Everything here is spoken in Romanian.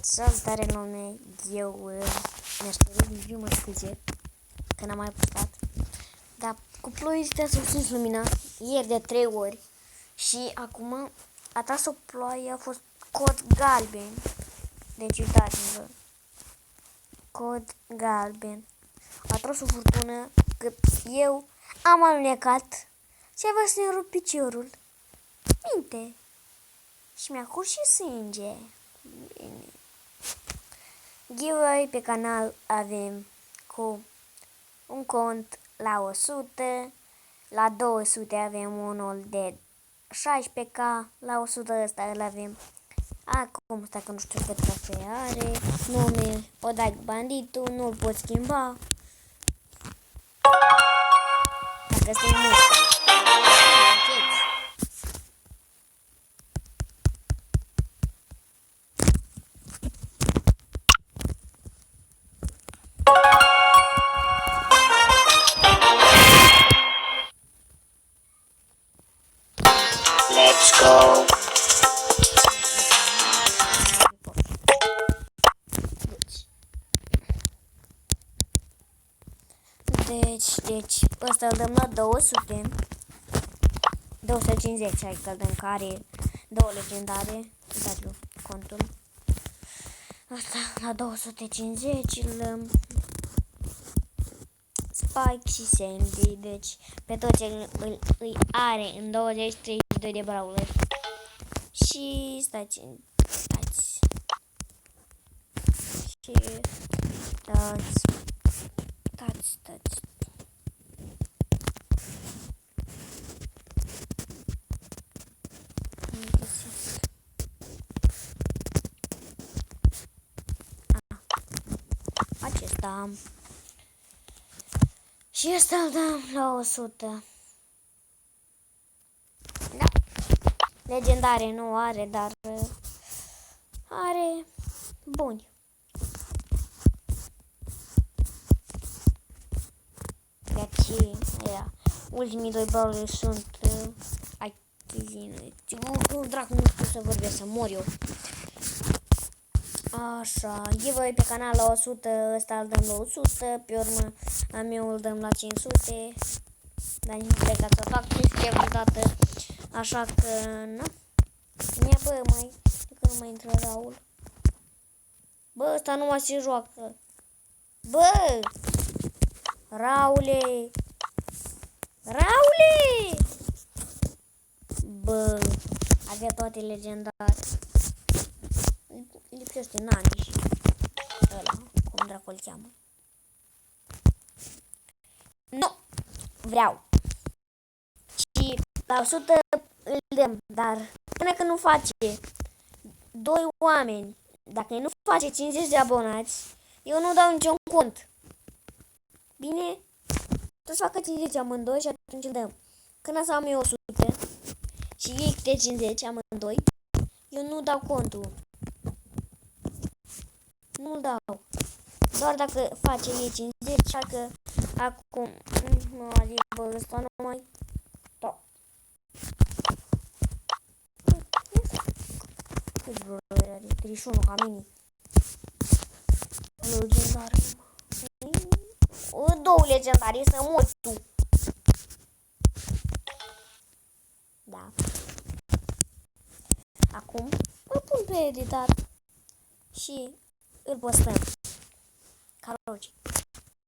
Salutare lume, eu mi-aș cerut review, mă scuze că n-am mai postat, dar cu ploile s-a stins lumina ieri de 3 ori și acum a tras o ploaie, a fost cod galben, deci uitați-vă, cod galben, a tras o furtună că eu am alunecat și a vrut să-mi rup piciorul, minte, și mi-a curs și sânge. Bine. Giveaway pe canal avem cu un cont la 100, la 200 avem unul de 16k, la 100 ăsta îl avem acum, stai că nu știu cât cafea are, nume Odag Banditul, nu-l pot schimba, dacă este mult. Let's go. Deci, ăsta îl dăm la 200. 250, hai că îl dăm, care două legendare. Uitați-vă contul. Asta la 250 îl dăm Spike și Sandy. Deci, pe toți îi are în 20-32 de brawler. Și stați. Și stați. Acesta. Și ăsta îl dăm la 100. Da. Legendare nu are, dar are buni. Deci, ultimii doi brawleri sunt achiziționate. Dracu, nu știu să vorbesc, să mor eu. Așa, giveaway pe canal la 100, ăsta îl dăm la 100, pe urmă a meu îl dăm la 500, dar nu plecați să fac chestia vreodată, așa că, na, mie bă, că nu mai intră Raul. Bă, ăsta nu mai se joacă. Bă, Raule, bă, avea toate legendare. Lipsește Nani și ăla, cum dracu îl cheamă. Nu! Vreau! Și la 100 îl dăm, dar până când nu face 2 oameni, dacă nu face 50 de abonați, eu nu dau niciun cont. Bine? Trebuie să facă 50 amândoi și atunci îl dăm. Când să am eu 100 și ei câte 50 amândoi, eu nu dau contul. Nu-l dau. Doar dacă face ei 50, așa că acum adică ăsta nu mai... Da. Cât vreo are? 31 ca mine. Legendare. Două legendare, să mori tu. Da. Acum îl pun pe editat și îl postăm.